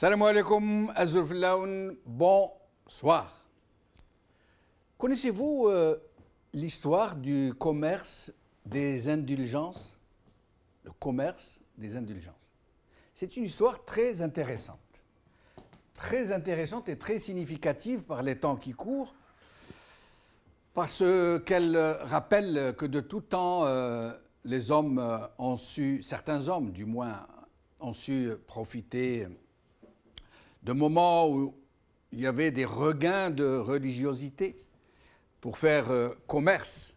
Salam alaikum, Azul Filaoun, bonsoir. Connaissez-vous l'histoire du commerce des indulgences? Le commerce des indulgences. C'est une histoire très intéressante et très significative par les temps qui courent, parce qu'elle rappelle que de tout temps, les hommes ont su, certains hommes du moins, ont su profiter de moments où il y avait des regains de religiosité pour faire commerce,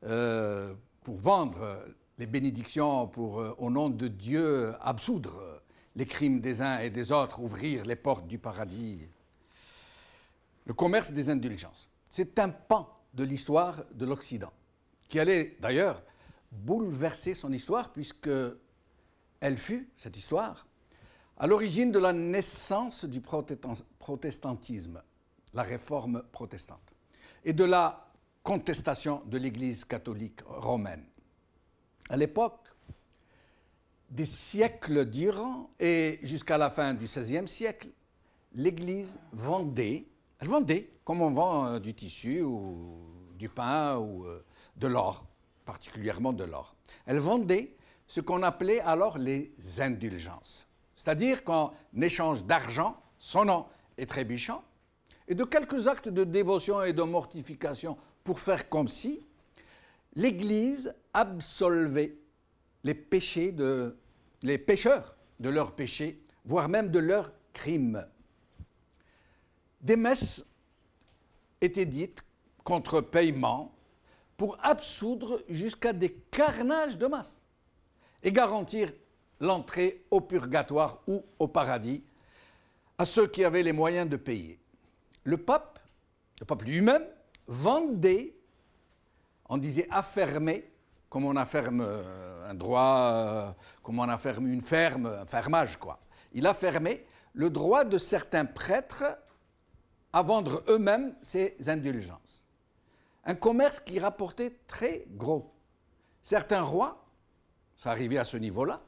pour vendre les bénédictions, pour, au nom de Dieu, absoudre les crimes des uns et des autres, ouvrir les portes du paradis. Le commerce des indulgences. C'est un pan de l'histoire de l'Occident, qui allait d'ailleurs bouleverser son histoire, puisque elle fut, cette histoire, à l'origine de la naissance du protestantisme, la réforme protestante, et de la contestation de l'Église catholique romaine. À l'époque, des siècles durant, et jusqu'à la fin du XVIe siècle, l'Église vendait, elle vendait, comme on vend du tissu ou du pain ou de l'or, particulièrement de l'or. Elle vendait ce qu'on appelait alors les indulgences. C'est-à-dire qu'en échange d'argent, sonnant et trébuchant, et de quelques actes de dévotion et de mortification pour faire comme si, l'Église absolvait les pécheurs de leurs péchés, voire même de leurs crimes. Des messes étaient dites contre paiement pour absoudre jusqu'à des carnages de masse et garantir l'entrée au purgatoire ou au paradis à ceux qui avaient les moyens de payer. Le pape lui-même, vendait, on disait affermer, comme on afferme un droit, comme on afferme une ferme, un fermage, quoi. Il affermait le droit de certains prêtres à vendre eux-mêmes ces indulgences. Un commerce qui rapportait très gros. Certains rois, ça arrivait à ce niveau-là,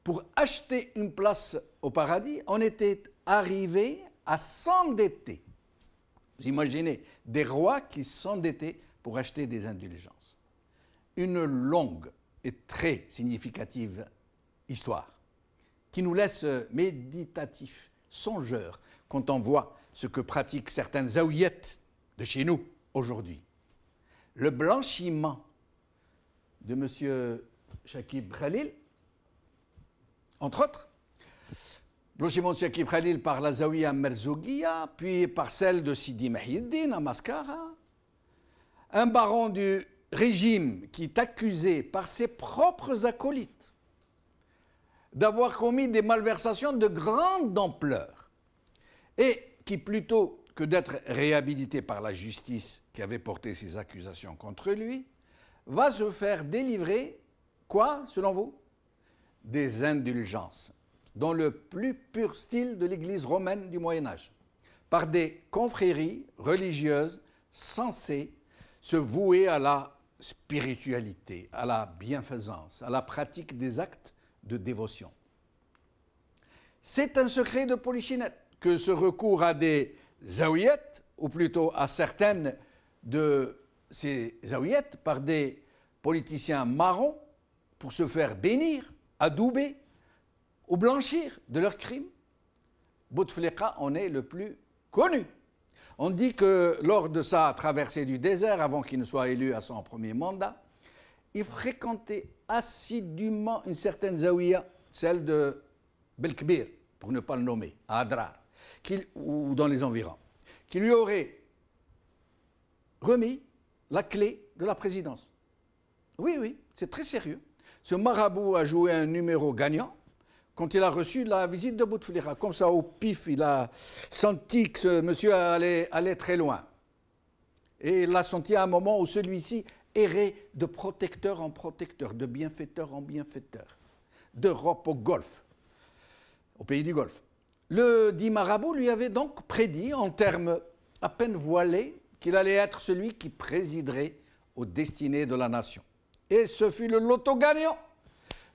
pour acheter une place au paradis, on était arrivé à s'endetter. Vous imaginez, des rois qui s'endettaient pour acheter des indulgences. Une longue et très significative histoire qui nous laisse méditatifs, songeurs, quand on voit ce que pratiquent certaines zaouillettes de chez nous aujourd'hui. Le blanchiment de M. Chakib Khalil, entre autres, blanchiment de Chakib Khalil par la Zawiya Merzouguia, puis par celle de Sidi Mahieddine à Mascara, un baron du régime qui est accusé par ses propres acolytes d'avoir commis des malversations de grande ampleur et qui, plutôt que d'être réhabilité par la justice qui avait porté ces accusations contre lui, va se faire délivrer, quoi, selon vous? Des indulgences, dans le plus pur style de l'Église romaine du Moyen-Âge, par des confréries religieuses censées se vouer à la spiritualité, à la bienfaisance, à la pratique des actes de dévotion. C'est un secret de polichinelle que ce recours à des zaouillettes, ou plutôt à certaines de ces zaouillettes, par des politiciens marrons, pour se faire bénir, adouber ou blanchir de leurs crimes. Bouteflika en est le plus connu. On dit que lors de sa traversée du désert, avant qu'il ne soit élu à son premier mandat, il fréquentait assidûment une certaine zaouïa, celle de Belkbir, pour ne pas le nommer, à Adrar, ou dans les environs, qui lui aurait remis la clé de la présidence. Oui, c'est très sérieux. Ce marabout a joué un numéro gagnant quand il a reçu la visite de Bouteflika. Comme ça, au pif, il a senti que ce monsieur allait très loin. Et il l'a senti à un moment où celui-ci errait de protecteur en protecteur, de bienfaiteur en bienfaiteur, d'Europe au Golfe, au pays du Golfe. Le dit marabout lui avait donc prédit, en termes à peine voilés, qu'il allait être celui qui présiderait aux destinées de la nation. Et ce fut le loto gagnant.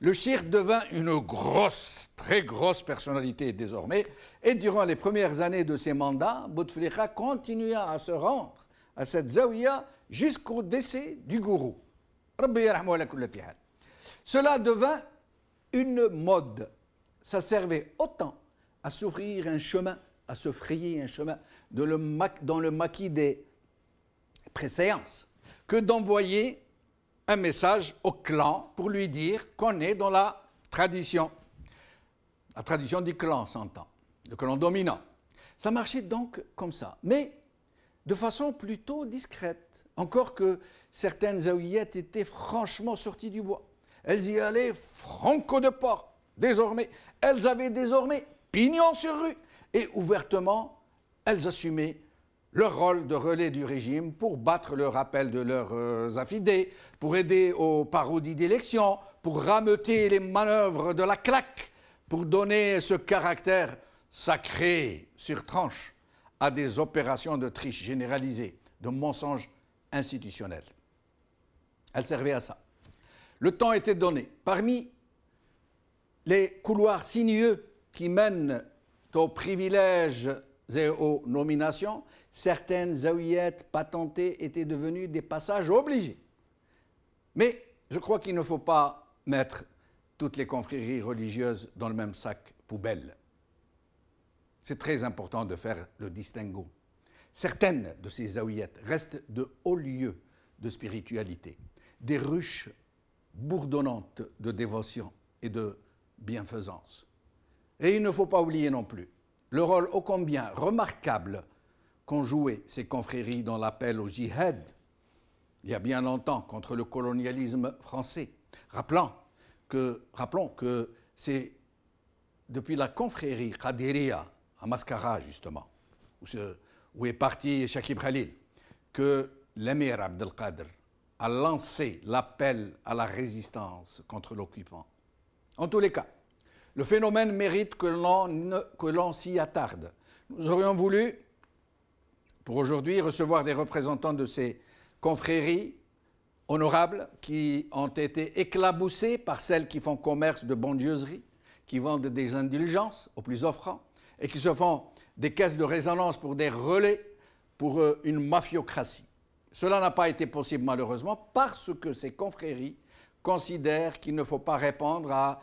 Le shirk devint une grosse, très grosse personnalité désormais, et durant les premières années de ses mandats, Bouteflika continua à se rendre à cette zaouïa jusqu'au décès du gourou. Cela devint une mode. Ça servait autant à s'ouvrir un chemin, à se frayer un chemin dans le maquis des préséances, que d'envoyer un message au clan pour lui dire qu'on est dans la tradition du clan, s'entend, le clan dominant. Ça marchait donc comme ça, mais de façon plutôt discrète, encore que certaines zaouillettes étaient franchement sorties du bois. Elles y allaient franco de porte, désormais. Elles avaient désormais pignon sur rue, et ouvertement, elles assumaient leur rôle de relais du régime pour battre le rappel de leurs affidés, pour aider aux parodies d'élection, pour rameuter les manœuvres de la claque, pour donner ce caractère sacré sur tranche à des opérations de triche généralisée, de mensonges institutionnels. Elles servaient à ça. Le temps était donné. Parmi les couloirs sinueux qui mènent aux privilèges et aux nominations, certaines zaouillettes patentées étaient devenues des passages obligés. Mais je crois qu'il ne faut pas mettre toutes les confréries religieuses dans le même sac poubelle. C'est très important de faire le distinguo. Certaines de ces zaouillettes restent de hauts lieux de spiritualité, des ruches bourdonnantes de dévotion et de bienfaisance. Et il ne faut pas oublier non plus le rôle ô combien remarquable qu'ont joué ces confréries dans l'appel au djihad, il y a bien longtemps, contre le colonialisme français. Rappelons que c'est depuis la confrérie Qadiriya, à Mascara justement, où est parti Chakib Khalil, que l'émir Abdelkader a lancé l'appel à la résistance contre l'occupant. En tous les cas, le phénomène mérite que l'on s'y attarde. Nous aurions voulu, pour aujourd'hui, recevoir des représentants de ces confréries honorables qui ont été éclaboussées par celles qui font commerce de bondieuserie, qui vendent des indulgences aux plus offrants et qui se font des caisses de résonance pour des relais pour une mafiocratie. Cela n'a pas été possible malheureusement parce que ces confréries considèrent qu'il ne faut pas répondre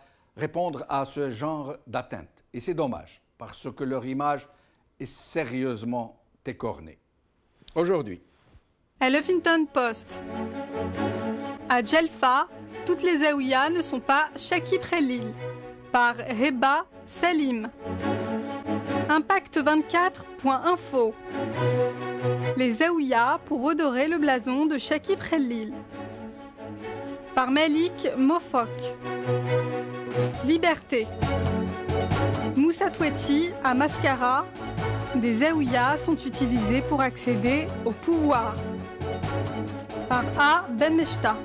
à ce genre d'atteinte. Et c'est dommage, parce que leur image est sérieusement écornée. Aujourd'hui. À l'Huffington Post. À Djelfa, toutes les zaouïas ne sont pas Chakib Khalil. Par Reba Salim. Impact24.info. Les zaouïas pour redorer le blason de Chakib Khalil. Par Malik Mofok. Liberté. Moussa Toueti à Mascara. Des zaouïas sont utilisés pour accéder au pouvoir. Par A. Ben Meshta.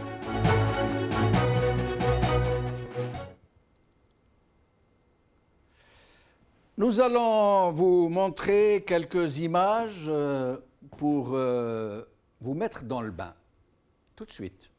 Nous allons vous montrer quelques images pour vous mettre dans le bain. Tout de suite.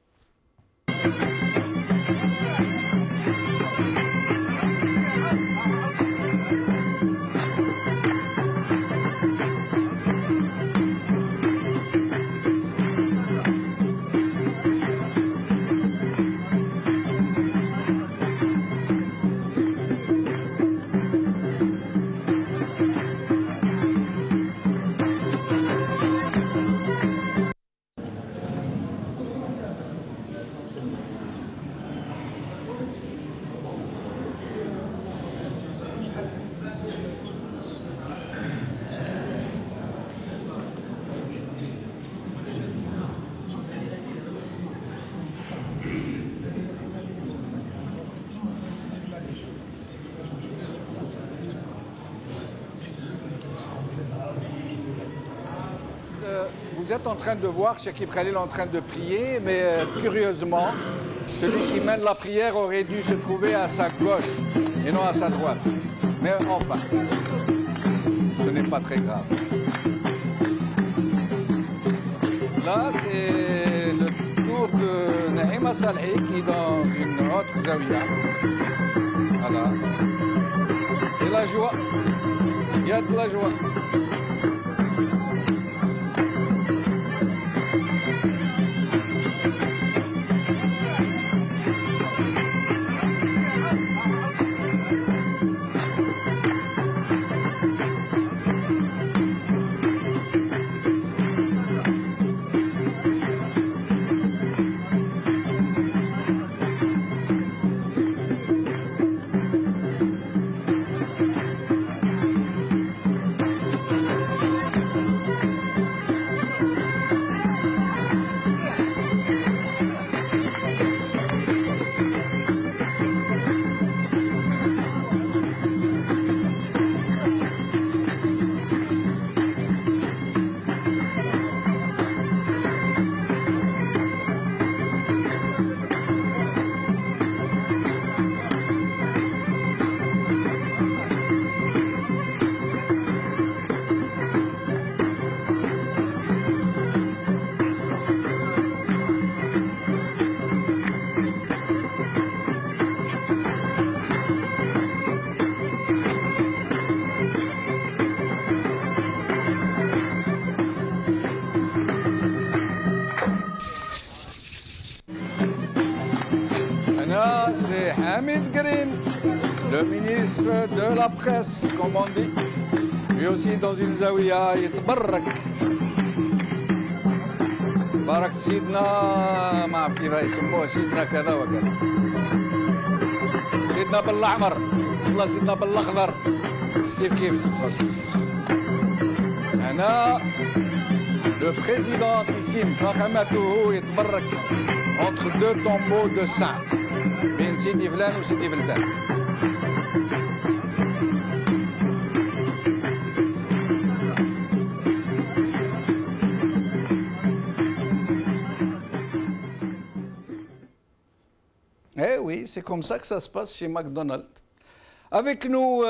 Vous êtes en train de voir Chakib Khalil en train de prier, mais curieusement, celui qui mène la prière aurait dû se trouver à sa gauche et non à sa droite. Mais enfin, ce n'est pas très grave. Là, c'est le autour de Naïma Salhi qui est dans une autre zawiya. Voilà. C'est la joie. Il y a de la joie. C'est Hamid Green, le ministre de la presse, comme on dit. Lui aussi dans une zawiya, يتبرك. بارك سيدنا ما عرف كيف يسموه سيدنا كذا وكذا. سيدنا بالاحمر، والله سيدنا بالاخضر. كيف. هنا le président Tissim Fakhamatohu يتبرك entre deux tombeaux de saints. بين سيدي فلان وسيدي فلان. Eh oui, c'est comme ça que ça se passe chez McDonald's. Avec nous,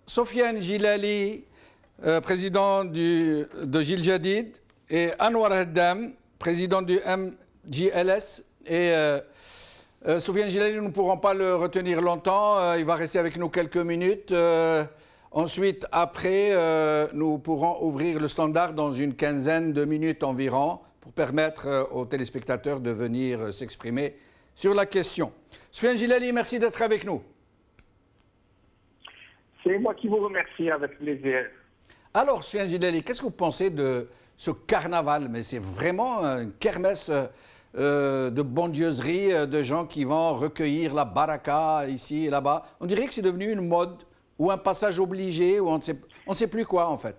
Sofiane Jilali, président de Jil Jadid, et Anwar Haddam, président du MJLS, et Sofiane Jilali, nous ne pourrons pas le retenir longtemps, il va rester avec nous quelques minutes. Ensuite, après, nous pourrons ouvrir le standard dans une quinzaine de minutes environ pour permettre aux téléspectateurs de venir s'exprimer sur la question. Sofiane Jilali, merci d'être avec nous. C'est moi qui vous remercie avec plaisir. Alors, Sofiane Jilali, qu'est-ce que vous pensez de ce carnaval? Mais c'est vraiment une kermesse de bondieuserie, de gens qui vont recueillir la baraka ici et là-bas. On dirait que c'est devenu une mode ou un passage obligé, ou on ne sait plus quoi en fait.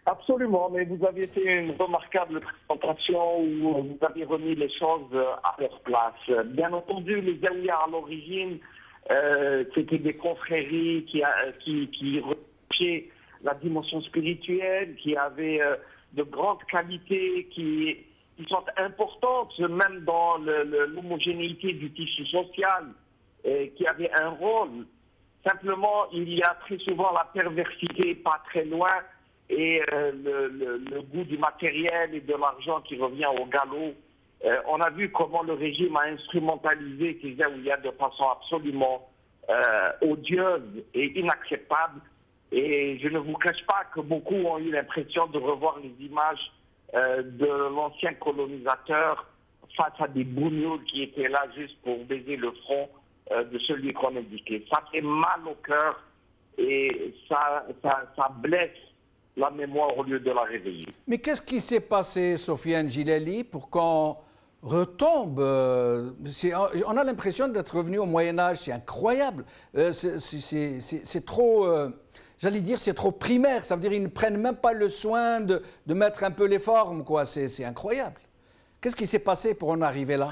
Absolument, mais vous avez fait une remarquable présentation où vous avez remis les choses à leur place. Bien entendu, les zaouïas à l'origine, c'était des confréries qui recherchaient la dimension spirituelle, qui avaient de grandes qualités, qui sont importantes même dans l'homogénéité du tissu social, qui avaient un rôle. Simplement, il y a très souvent la perversité pas très loin, et le goût du matériel et de l'argent qui revient au galop. On a vu comment le régime a instrumentalisé ces zaouïas de façon absolument odieuse et inacceptable. Et je ne vous cache pas que beaucoup ont eu l'impression de revoir les images de l'ancien colonisateur face à des bougnoules qui étaient là juste pour baiser le front de celui qu'on indiquait. Ça fait mal au cœur et ça blesse la mémoire au lieu de la réveiller. Mais qu'est-ce qui s'est passé, Sofiane Jilali, pour qu'on retombe on a l'impression d'être revenu au Moyen-Âge, c'est incroyable. C'est trop, j'allais dire, c'est trop primaire. Ça veut dire qu'ils ne prennent même pas le soin de mettre un peu les formes, quoi. C'est incroyable. Qu'est-ce qui s'est passé pour en arriver là?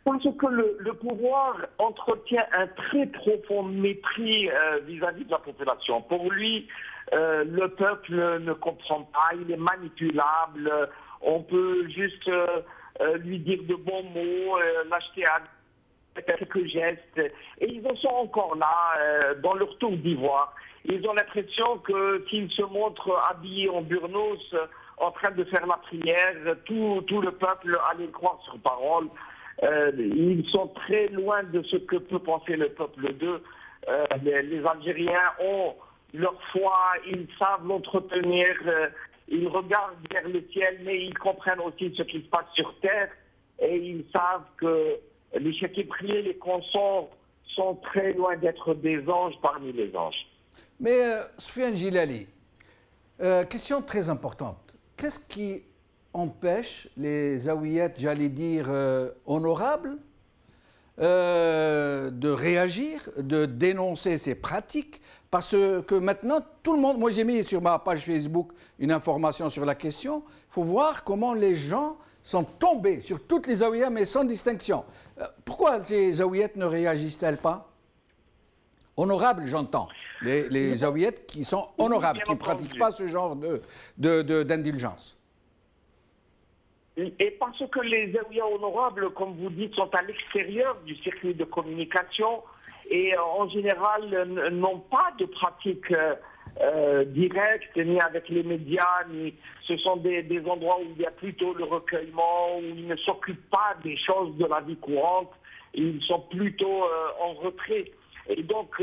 Parce que le pouvoir entretient un très profond mépris vis-à-vis de la population. Pour lui, le peuple ne comprend pas, il est manipulable, on peut juste lui dire de bons mots, l'acheter à quelques gestes. Et ils en sont encore là, dans leur tour d'ivoire. Ils ont l'impression que s'ils se montrent habillés en burnos, en train de faire la prière. Tout le peuple allait croire sur parole. Ils sont très loin de ce que peut penser le peuple d'eux. Les Algériens ont leur foi, ils savent l'entretenir, ils regardent vers le ciel, mais ils comprennent aussi ce qui se passe sur terre et ils savent que les chefs qui prient, les consents sont très loin d'être des anges parmi les anges. Mais Soufiane Gilali, question très importante. Qu'est-ce qui empêche les zaouillettes, j'allais dire, honorables, de réagir, de dénoncer ces pratiques? Parce que maintenant, tout le monde, moi j'ai mis sur ma page Facebook une information sur la question, il faut voir comment les gens sont tombés sur toutes les zaouillettes, mais sans distinction. Pourquoi ces zaouillettes ne réagissent-elles pas? Honorables, j'entends. Les zaouillettes qui sont honorables, qui ne pratiquent pas ce genre d'indulgence. Et parce que les zaouïas honorables, comme vous dites, sont à l'extérieur du circuit de communication et en général n'ont pas de pratique directe, ni avec les médias, ni ce sont des endroits où il y a plutôt le recueillement, où ils ne s'occupent pas des choses de la vie courante, ils sont plutôt en retrait. Et donc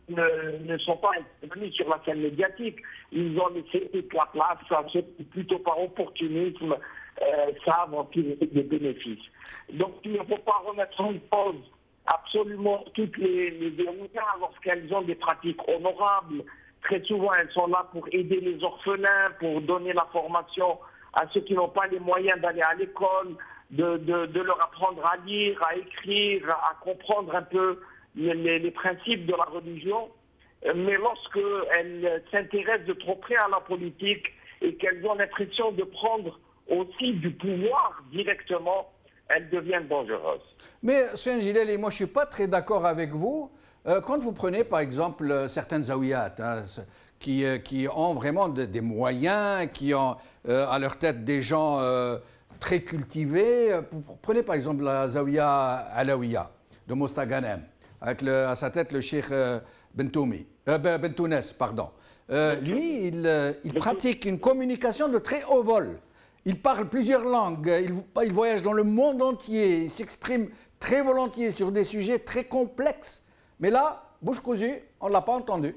ne sont pas venus sur la scène médiatique. Ils ont laissé toute la place à ceux qui, plutôt par opportunisme, savent en tirer des bénéfices. Donc il ne faut pas remettre en cause absolument toutes les zaouïas lorsqu'elles ont des pratiques honorables. Très souvent, elles sont là pour aider les orphelins, pour donner la formation à ceux qui n'ont pas les moyens d'aller à l'école, de leur apprendre à lire, à écrire, à comprendre un peu les principes de la religion. Mais lorsqu'elles s'intéressent de trop près à la politique et qu'elles ont l'impression de prendre aussi du pouvoir directement, elles deviennent dangereuses. Mais, Soufiane Gilali, moi je ne suis pas très d'accord avec vous. Quand vous prenez par exemple certaines zaouïates qui ont vraiment des moyens, qui ont à leur tête des gens très cultivés, prenez par exemple la zaouïa Alaouia de Mostaganem, avec à sa tête le cheikh Bentounes, pardon. Lui, il pratique une communication de très haut vol. Il parle plusieurs langues, il voyage dans le monde entier, il s'exprime très volontiers sur des sujets très complexes. Mais là, bouche cousue, on ne l'a pas entendu.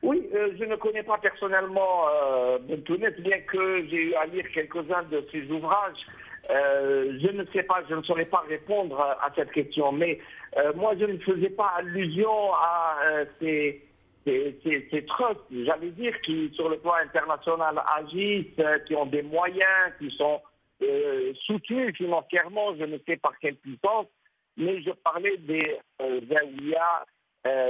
Oui, je ne connais pas personnellement Bentounes, bien que j'ai eu à lire quelques-uns de ses ouvrages. Je ne sais pas, je ne saurais pas répondre à cette question. Mais moi, je ne faisais pas allusion à ces trusts, j'allais dire, qui, sur le plan international, agissent, qui ont des moyens, qui sont soutenus financièrement, je ne sais par quelle puissance, mais je parlais des zaouïas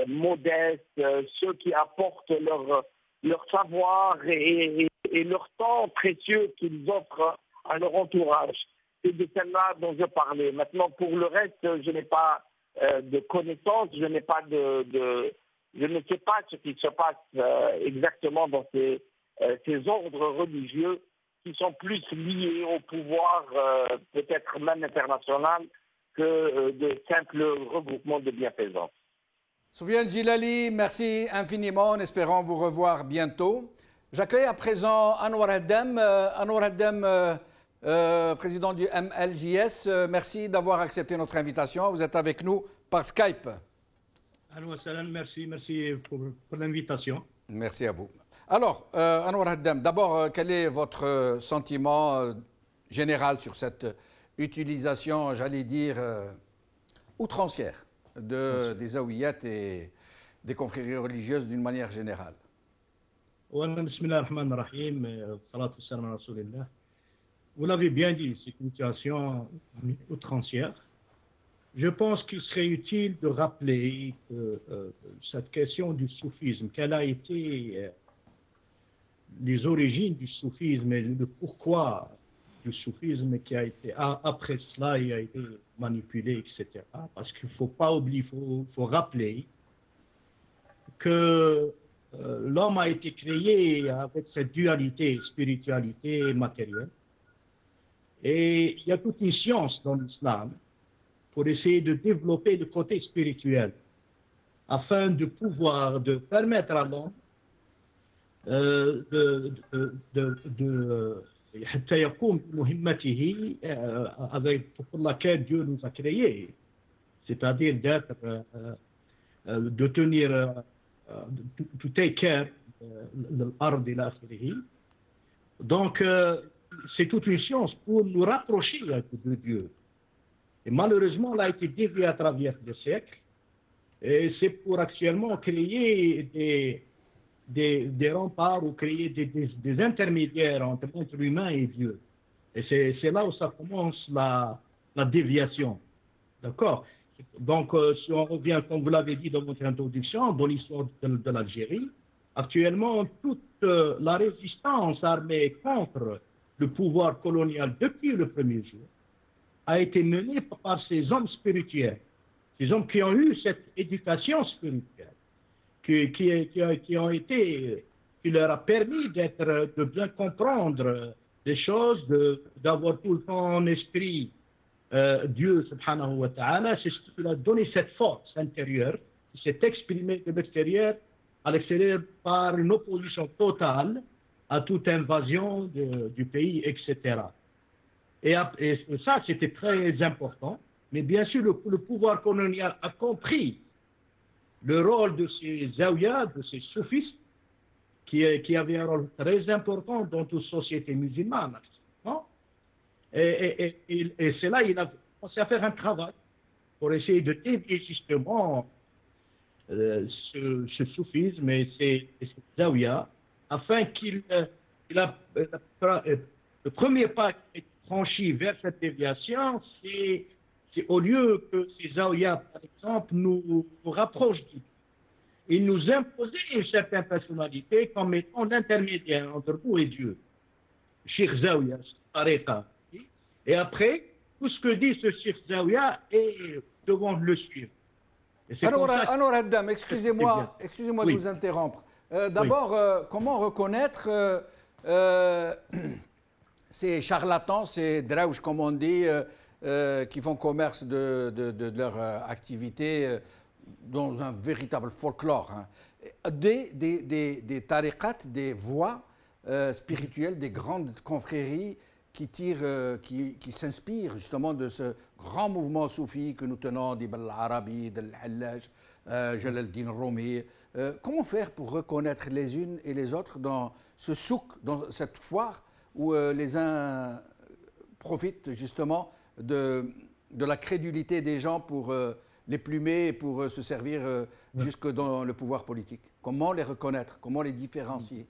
modestes, ceux qui apportent leur savoir et leur temps précieux qu'ils offrent à leur entourage. C'est de celle-là dont je parlais. Maintenant, pour le reste, je n'ai pas de connaissances, je ne sais pas ce qui se passe exactement dans ces ordres religieux qui sont plus liés au pouvoir, peut-être même international, que de simples regroupements de bienfaisance. Soufiane Gilali, merci infiniment, en espérant vous revoir bientôt. J'accueille à présent Anwar Haddam. Anwar Haddam, président du MLJS, merci d'avoir accepté notre invitation. Vous êtes avec nous par Skype. Merci pour l'invitation. Merci à vous. Alors, Anwar Haddam, d'abord, quel est votre sentiment général sur cette utilisation, j'allais dire, outrancière des zaouïettes et des confréries religieuses d'une manière générale? Vous l'avez bien dit, c'est une situation outrancière. Je pense qu'il serait utile de rappeler que cette question du soufisme, quelle a été les origines du soufisme et le pourquoi du soufisme qui a été, après cela, il a été manipulé, etc. Parce qu'il ne faut pas oublier, il faut rappeler que l'homme a été créé avec cette dualité, spiritualité et matérielle. Et il y a toute une science dans l'islam pour essayer de développer le côté spirituel afin de pouvoir permettre à l'homme حتى يقوم بمهمته pour laquelle Dieu nous a créés, c'est-à-dire de tenir, to take care de l'art إلى آخره. Donc, c'est toute une science pour nous rapprocher de Dieu. Et malheureusement, elle a été déviée à travers les siècles. Et c'est pour actuellement créer des remparts ou créer des intermédiaires entre l'être humain et Dieu. Et c'est là où ça commence la déviation. D'accord? Donc, si on revient, comme vous l'avez dit dans votre introduction, dans l'histoire de l'Algérie, actuellement, toute la résistance armée contre le pouvoir colonial depuis le premier jour a été menée par ces hommes spirituels, ces hommes qui ont eu cette éducation spirituelle, qui leur a permis de bien comprendre les choses, d'avoir tout le temps en esprit Dieu subhanahu wa ta'ala. C'est ce qui leur a donné cette force intérieure qui s'est exprimée de l'extérieur à l'extérieur par une opposition totale à toute invasion du pays, etc. Et ça, c'était très important. Mais bien sûr, le pouvoir colonial a compris le rôle de ces zawiyas, de ces soufistes, qui avaient un rôle très important dans toute société musulmane. Et c'est là qu'il a commencé à faire un travail pour essayer de dévier justement ce soufisme et ces zawiyas, afin le premier pas qui est franchi vers cette déviation, c'est au lieu que ces zawiyas, par exemple, nous rapprochent du Dieu, ils nous imposaient une certaine personnalité comme étant l'intermédiaire entre nous et Dieu. Cheikh Zawiya, tariqa. Et après, tout ce que dit ce Cheikh Zawiya est devant le suivre. Alors, Haddam, excusez-moi oui. de vous interrompre. D'abord, comment reconnaître ces charlatans, ces draouches, comme on dit, qui font commerce de leur activité dans un véritable folklore, hein. Des tariqats, des voies spirituelles, des grandes confréries qui s'inspirent justement de ce grand mouvement soufi que nous tenons, d'Ibn al-Arabi, d'Al-Hallaj, Jalal al-Din Rumi. Comment faire pour reconnaître les unes et les autres dans ce souk, dans cette foire où les uns profitent justement de la crédulité des gens pour les plumer et pour se servir jusque dans le pouvoir politique? Comment les reconnaître? Comment les différencier?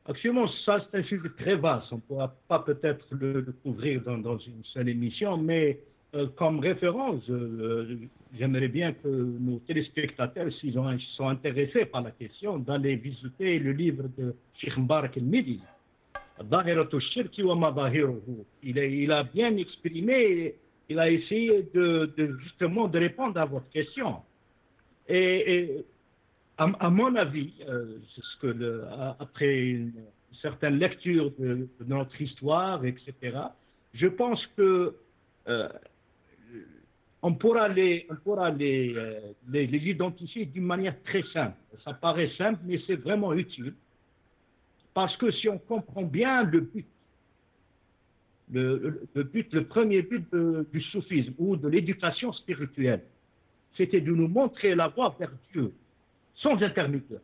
Actuellement, ça c'est un sujet très vaste. On ne pourra pas peut-être le couvrir dans une seule émission, mais comme référence, j'aimerais bien que nos téléspectateurs, s'ils sont intéressés par la question, d'aller visiter le livre de Cheikh Mbarak el-Midi, Dahiratu Shirki wa Madahiruhu. Il a bien exprimé, il a essayé justement de répondre à votre question. Et à mon avis, c'est ce que après une certaine lecture de notre histoire, etc., je pense que on pourra les identifier d'une manière très simple. Ça paraît simple, mais c'est vraiment utile. Parce que si on comprend bien le but, le premier but du soufisme ou de l'éducation spirituelle, c'était de nous montrer la voie vers Dieu, sans intermédiaire.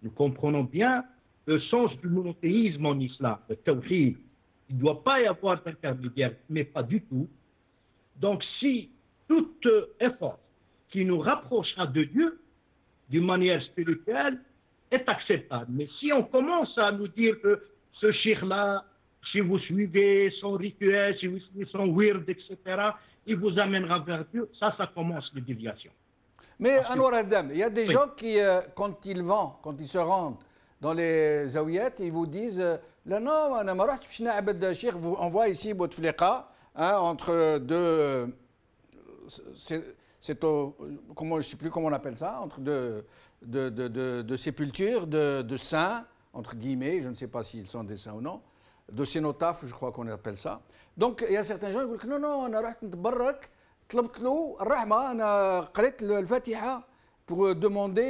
Nous comprenons bien le sens du monothéisme en islam, le tawhid. Il ne doit pas y avoir d'intermédiaire, mais pas du tout. Donc si tout effort qui nous rapprochera de Dieu d'une manière spirituelle est acceptable. Mais si on commence à nous dire que ce cheikh-là, si vous suivez son rituel, si vous suivez son wird, etc., il vous amènera vers Dieu, ça commence les déviations. Mais Anwar Haddam, il y a des gens qui, quand ils se rendent dans les zawiyat, ils vous disent là non, on voit ici Bouteflika, hein, entre deux, comment, je ne sais plus comment on appelle ça, entre de sépultures, de saints, entre guillemets, je ne sais pas s'ils sont des saints ou non, de cénotaphes, je crois qu'on appelle ça. Donc il y a certains gens qui disent non, on a طلبت له الرحمة أنا قرأت الفاتحة pour demander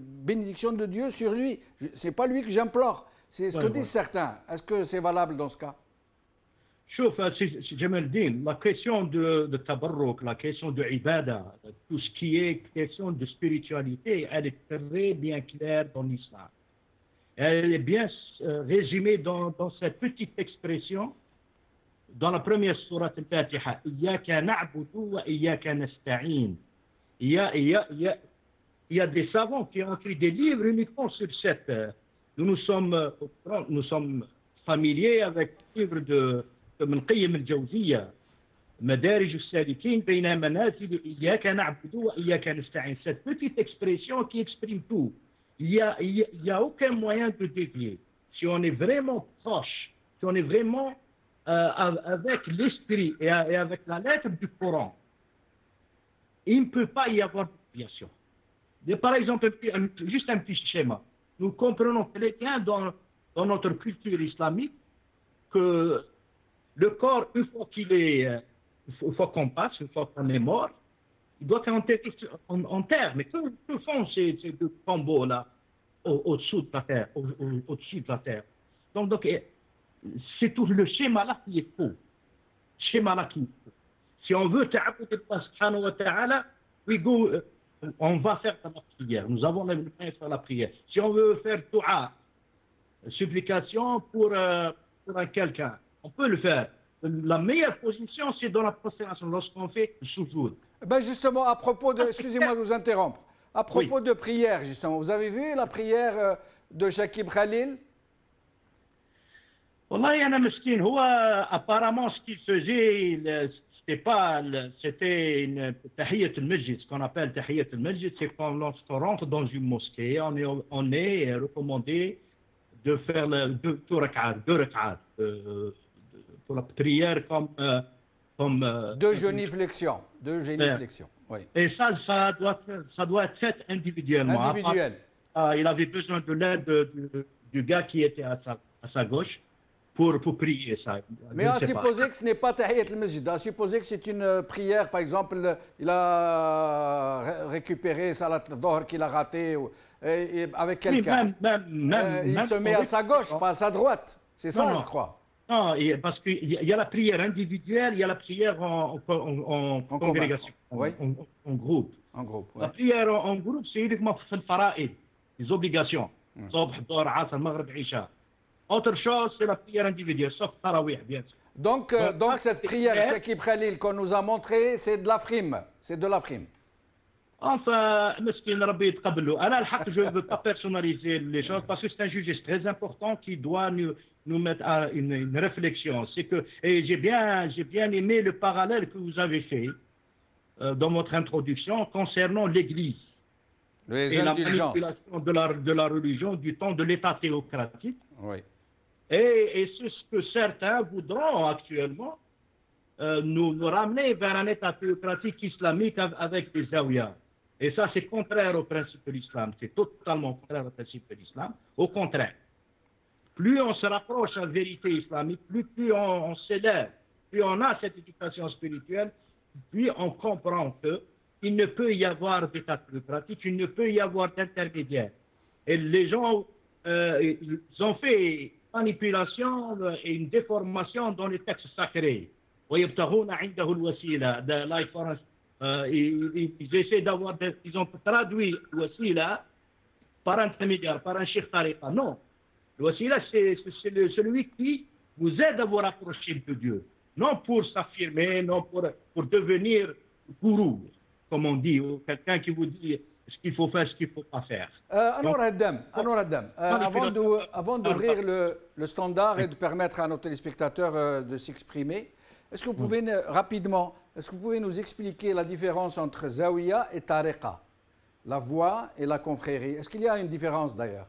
bénédiction de Dieu sur lui. Ce n'est pas lui que j'implore, c'est ce que disent certains. Est-ce que c'est valable dans ce cas? شوف سي جمال الدين la question de tabarruk, la question de ibada, tout ce qui est question de spiritualité, elle est très bien claire dans l'islam. Elle est bien résumée dans cette petite expression dans la première sourate al-Fatiha. Iyyaka na'budu wa iyyaka nasta'in. Il y a des savants qui ont écrit des livres uniquement sur cette. Nous sommes familiers avec le livre de ابن القيم الجوزية مدارج السالكين بين منازل إياك نعبد وإياك نستعين. Cette petite expression qui exprime tout. Il y a aucun moyen de dévier. Si on est vraiment proche, si on est vraiment avec l'esprit et avec la lettre du Coran, il ne peut pas y avoir de déviation. Par exemple, juste un petit schéma. Nous comprenons très bien dans notre culture islamique que le corps, une fois qu'on passe, une fois qu'on est mort, il doit être enterré en terre. Mais que font ces deux tombeaux-là au-dessous de la terre, au-dessus de la terre? Donc c'est tout le schéma-là qui est faux. Schéma-là qui est faux. Si on veut ta'abbud Allah subhanahu wa ta'ala, on va faire la prière. Nous avons le moyen de faire la prière. Si on veut faire dua, supplication pour quelqu'un, on peut le faire. La meilleure position, c'est dans la prosternation, lorsqu'on fait le soujoud. Ben justement, à propos de... Excusez-moi de vous interrompre. À propos de prière, justement, vous avez vu la prière de Shakib Khalil? Wallahi, ana meskin. Apparemment, ce qu'il faisait, c'était une tahiyat al-masjid. Ce qu'on appelle tahiyat al-masjid, c'est quand lorsqu'on rentre dans une mosquée, on est recommandé de faire deux rak'at. Pour la prière comme deux géniflexions. Oui. Et ça doit être fait individuellement. Individuel. Il avait besoin de l'aide du gars qui était à sa gauche pour prier ça. Mais à supposer que ce n'est pas Tahiyat al-Masjid, à supposer que c'est une prière, par exemple, il a récupéré Salat al-Dohr qu'il a raté avec quelqu'un. Il se met à sa gauche, pas à sa droite. C'est ça, je crois. Non, parce qu'il y a la prière individuelle, il y a la prière en congrégation, en groupe. La prière en groupe, c'est uniquement le fara'id, les obligations. Autre chose, c'est la prière individuelle, sauf tarawih, bien sûr. Donc cette prière, Shakib Khalil, qu'on nous a montrée, c'est de la frime. C'est de la frime. Enfin, meskin Rabbi yatqabbal. Je ne veux pas personnaliser les choses parce que c'est un sujet très important qui doit nous mettre à une réflexion. Et j'ai bien aimé le parallèle que vous avez fait dans votre introduction concernant l'Église et la manipulation de la religion du temps de l'État théocratique. Oui. Et c'est ce que certains voudront actuellement nous ramener vers un État théocratique islamique avec des zawiyas. Et ça, c'est contraire au principe de l'islam. C'est totalement contraire au principe de l'islam. Au contraire. Plus on se rapproche à la vérité islamique, plus on s'élève, plus on a cette éducation spirituelle, puis on comprend qu'il ne peut y avoir d'état théocratique, il ne peut y avoir d'intermédiaire. Et les gens, ils ont fait manipulation et une déformation dans les textes sacrés. Ils essaient d'avoir, ils ont traduit le wasila par intermédiaire, par un cheikh tariqa. Non, le wasila c'est celui qui vous aide à vous rapprocher de Dieu, non pour s'affirmer, non pour devenir gourou, comme on dit, ou quelqu'un qui vous dit ce qu'il faut faire, ce qu'il ne faut pas faire. Alors Adam, avant d'ouvrir le standard et de permettre à nos téléspectateurs de s'exprimer, est-ce que vous pouvez rapidement, est-ce que vous pouvez nous expliquer la différence entre Zawiya et Tariqa, la voie et la confrérie? Est-ce qu'il y a une différence d'ailleurs?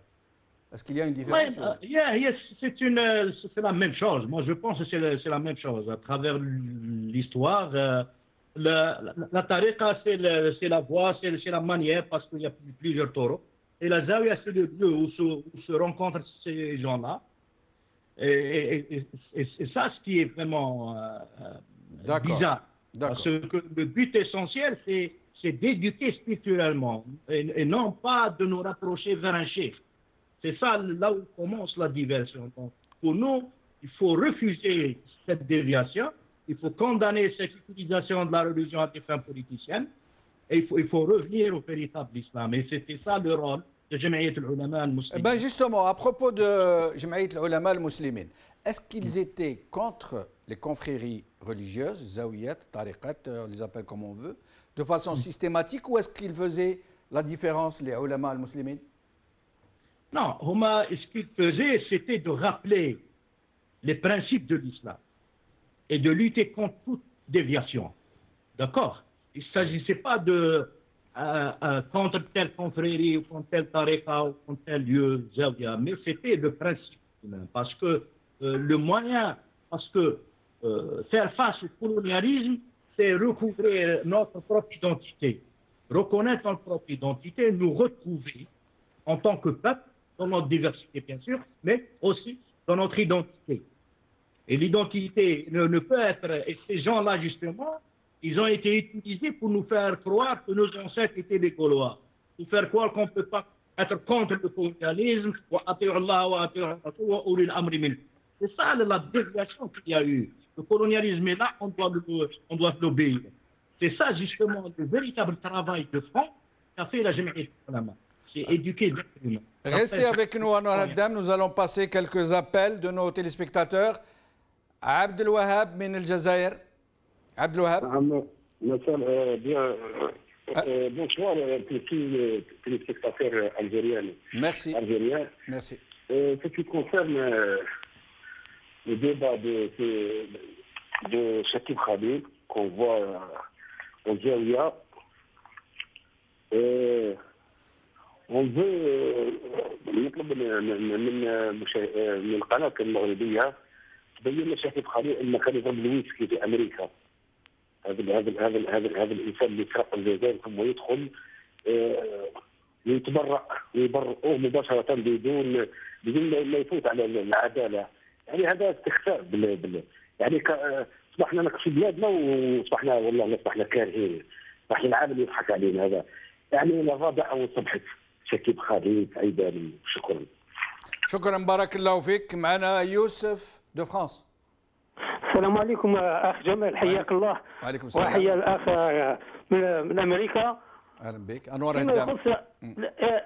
Est-ce qu'il y a une différence? C'est la même chose. Moi, je pense que c'est la même chose. À travers l'histoire, la Tariqa, c'est la voie, c'est la manière, parce qu'il y a plusieurs taureaux. Et la Zawiya, c'est le lieu où se rencontrent ces gens-là. Et ça, ce qui est vraiment bizarre. Parce que le but essentiel, c'est d'éduquer spirituellement et non pas de nous rapprocher vers un chef. C'est ça là où commence la diversion. Donc, pour nous, il faut refuser cette déviation, il faut condamner cette utilisation de la religion à des fins politiciennes et il faut revenir au véritable islam. Et c'était ça le rôle de Jamiat al-Ulama al-Muslimin. Ben justement, à propos de Jamiat al-Ulama al-Muslimin, est-ce qu'ils étaient contre les confréries religieuses, zawiyat, tariqat, on les appelle comme on veut, de façon systématique, ou est-ce qu'ils faisaient la différence, les ulama al-Muslimin? Non, ce qu'ils faisaient, c'était de rappeler les principes de l'islam et de lutter contre toute déviation. D'accord? Il ne s'agissait pas de contre telle confrérie ou contre telle tariqa ou contre tel lieu, zawiya, mais c'était le principe. Parce que le moyen, faire face au colonialisme, c'est recouvrir notre propre identité. Reconnaître notre propre identité, nous retrouver en tant que peuple, dans notre diversité bien sûr, mais aussi dans notre identité. Et l'identité ne peut être... Et ces gens-là, justement, ils ont été utilisés pour nous faire croire que nos ancêtres étaient des Gaulois. Nous faire croire qu'on ne peut pas être contre le colonialisme. C'est ça la déviation qu'il y a eu. Le colonialisme est là, on doit l'obéir. C'est ça, justement, le véritable travail de fond qu'a fait la Jamiat al-Ulama. C'est éduquer l'être humain. Restez avec nous, Anwar Haddam. Nous allons passer quelques appels de nos téléspectateurs. Abdel Wahab min al-Jazair. Abdel Wahab. Bonsoir pour tous les téléspectateurs algériens. Merci. Merci. Ce qui concerne le débat de Chakib Khalid qu'on voit au Zawiya, on veut نطلب من القناة المغربية تبين لشاكيب خالد أن كان يضرب الويسكي في أمريكا. هذا الإنسان اللي سرق الجزائر ثم يدخل يبرئوه مباشرة بدون ما يفوت على العدالة. يعني هذا استخفاف يعني اصبحنا نقصي بلادنا واصبحنا والله اصبحنا كارهين. راح العالم يضحك علينا. هذا يعني الرابعة وصبحت شكيب خالد عيداني. شكرا. شكرا بارك الله فيك. معنا يوسف دو فرانس. السلام عليكم اخ جمال، حياك الله. وعليكم السلام. وحيا الاخ من امريكا. اهلا بك. انوار هدام.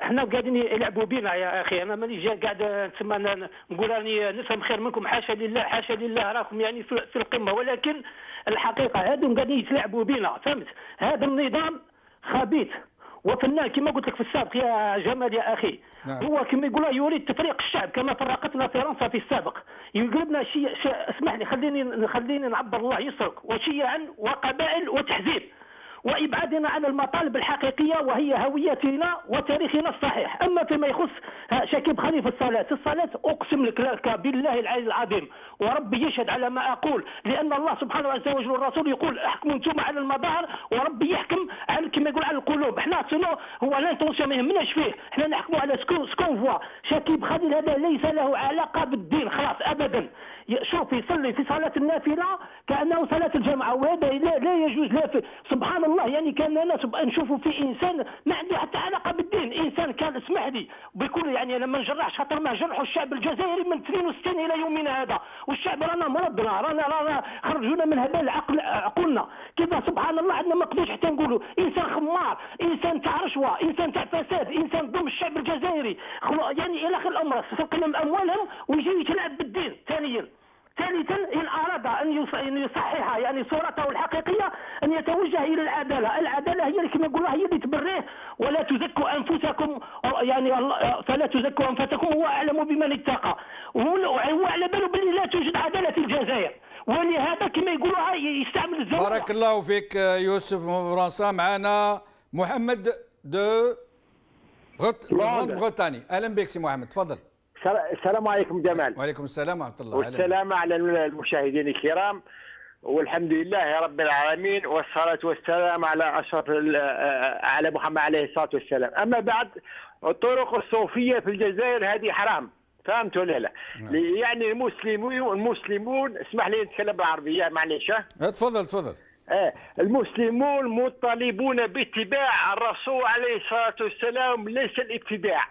احنا قاعدين يلعبوا بينا يا اخي. انا ماني قاعد تسمى نقول راني نفهم خير منكم، حاشا لله حاشا لله، راكم يعني في القمه، ولكن الحقيقه هادو قاعدين يتلاعبوا بينا، فهمت؟ هذا النظام خبيث وفنان كما قلت لك في السابق يا جمال يا اخي. نعم. هو كما يقول يريد تفريق الشعب كما فرقتنا فرنسا في السابق، يقلبنا اسمح لي خليني نعبر الله يسرك، وشيعا وقبائل وتحزيب، وابعادنا عن المطالب الحقيقيه وهي هويتنا وتاريخنا الصحيح. اما فيما يخص شكيب خليل في الصلاه اقسم لك بالله العلي العظيم وربي يشهد على ما اقول، لان الله سبحانه عز وجل والرسول يقول احكموا انتم على المظاهر وربي يحكم على كما يقول على القلوب. احنا هو الانتونسيون ما يهمناش فيه، احنا نحكموا على سكون فوا. شكيب خليل هذا ليس له علاقه بالدين خلاص ابدا. شوف يصلي في صلاه النافله كانه صلاه الجماعه، وهذا لا يجوز. لا سبحان الله، يعني كاننا نشوفوا في انسان ما عنده حتى علاقه بالدين. انسان كان اسمح لي بكل يعني انا ما نجرحش، خاطر ما جرحوا الشعب الجزائري من 62 الى يومنا هذا، والشعب رانا مرضنا، رانا خرجونا من هذا عقولنا. كيف سبحان الله عندنا ما نقدروش حتى نقولوا انسان خمار، انسان تاع رشوه، انسان تاع فساد، انسان ضم الشعب الجزائري، يعني الى اخر الامر سرق لهم اموالهم ويجي يتلاعب بالدين. ثالثا إن أراد أن يصحح يعني صورته الحقيقية أن يتوجه إلى العدالة. العدالة هي اللي كما نقولوا هي اللي تبريه. ولا تزكوا أنفسكم، يعني فلا تزكوا أنفسكم، هو أعلم بمن اتقى. وهو على باله باللي لا توجد عدالة في الجزائر، ولهذا كما يقولوا يستعمل الزمن. بارك الله فيك يوسف من فرنسا. معنا محمد دو بريطاني. أهلا بك سي محمد، تفضل. السلام عليكم جمال. وعليكم السلام ورحمة الله. والسلام على المشاهدين الكرام، والحمد لله رب العالمين، والصلاة والسلام على أشرف على محمد عليه الصلاة والسلام. أما بعد، الطرق الصوفية في الجزائر هذه حرام، فهمت ولا لا؟ يعني المسلمون اسمح لي نتكلم بالعربية معليش. تفضل. المسلمون مطالبون باتباع الرسول عليه الصلاة والسلام، ليس الابتداع.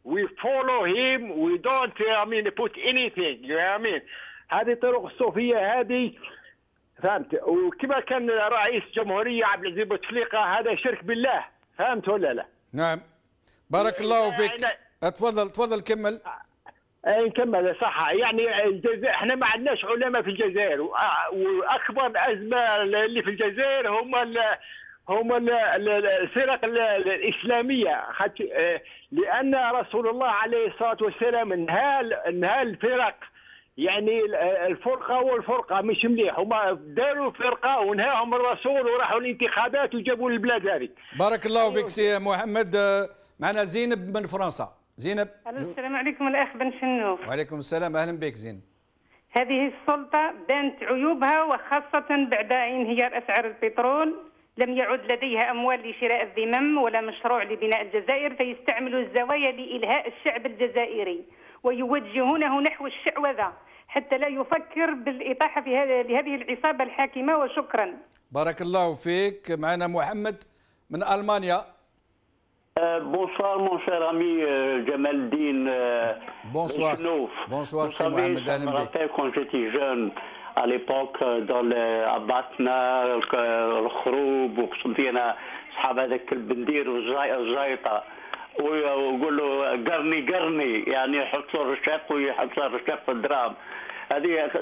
We follow him, we don't put anything. هذه طرق الصوفية هذه، فهمت؟ وكما كان رئيس الجمهورية عبد العزيز بوتفليقة، هذا شرك بالله، فهمت ولا لا؟ نعم. بارك الله فيك. تفضل كمل. نكمل صح. يعني الجزائر احنا ما عندناش علماء في الجزائر، واكبر ازمه اللي في الجزائر هم الفرق الاسلاميه، لان رسول الله عليه الصلاه والسلام انهى الفرق. يعني الفرقه والفرقه مش مليح، هما داروا فرقه ونهاهم الرسول وراحوا الانتخابات وجابوا البلاد هذه. بارك الله فيك سي محمد. معنا زينب من فرنسا. زينب. السلام عليكم الأخ بن شنوف. وعليكم السلام، أهلا بك زينب. هذه السلطة بانت عيوبها، وخاصة بعد انهيار أسعار البترول. لم يعد لديها أموال لشراء الذمم ولا مشروع لبناء الجزائر، فيستعملوا الزوايا لإلهاء الشعب الجزائري ويوجهونه نحو الشعوذة حتى لا يفكر بالإطاحة لهذه العصابة الحاكمة. وشكرا. بارك الله فيك. معنا محمد من ألمانيا. Bonsoir mon cher ami Jamaldine. Bonsoir. Bonsoir, c'est Mohamed. Je me rappelle quand j'étais jeune, à l'époque, dans à Batna, الخروب، وخصوصا اصحاب هذاك البندير والزايطه، ويقول له قرني يعني يحط له الرشاق ويحط له الرشاق في الدرام.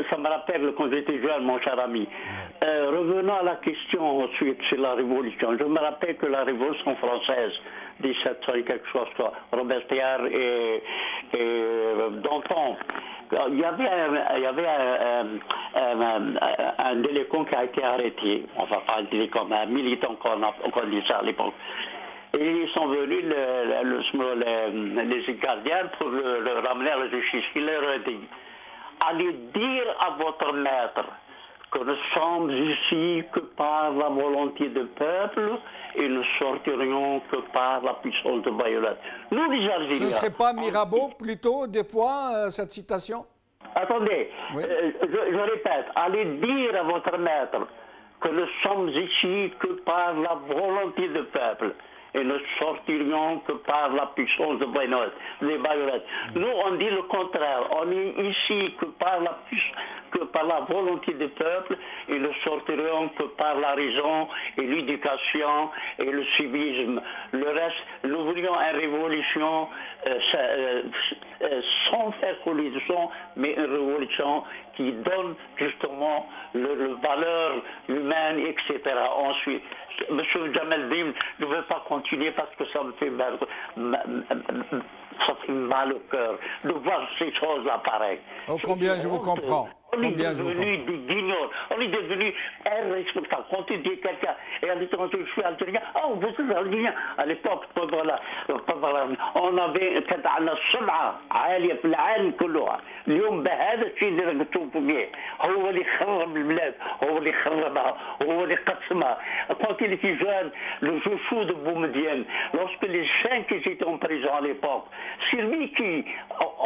Ça me rappelle quand j'étais jeune, mon cher ami. Revenons à la question ensuite sur la Révolution. Je me rappelle que la Révolution française, 1700 et quelque chose, Robespierre et Danton, il y avait un délinquant qui a été arrêté, enfin pas un délinquant, mais un militant qu'on dit ça à l'époque. Et ils sont venus, les gardiens, pour le ramener à la justice. Il leur a dit: allez dire à votre maître que nous sommes ici que par la volonté du peuple et nous sortirions que par la puissance de Bayonne. Nous, les Algériens... Ce ne serait pas Mirabeau, plutôt, des fois, cette citation? Attendez, oui. je répète, allez dire à votre maître que nous sommes ici que par la volonté du peuple et ne sortirions que par la puissance de Bayonne. Nous, on dit le contraire. On est ici que par la volonté du peuple et ne sortirions que par la raison et l'éducation et le civisme. Le reste, nous voulions une révolution sans faire coalition, mais une révolution qui donne justement le valeur humaine, etc. Ensuite, Monsieur Jamaldine, je ne veux pas continuer parce que ça me fait mal au cœur de voir ces choses-là pareilles. Oh, combien je vous comprends. On est devenu des guignols, on est devenu irrespectable. Quand tu dis quelqu'un, et quand je suis algérien, oh, vous êtes algérien. À l'époque, on avait كان السمعة عالية في العالم كلها. اليوم بهذا الشيء اللي راك تشوفوا فيه هو اللي خرب البلاد، هو اللي خربها، هو اللي قسمها. Quand il était jeune, le chouchou de Boumedienne, lorsque les 5 qui étaient en prison à l'époque, c'est lui qui,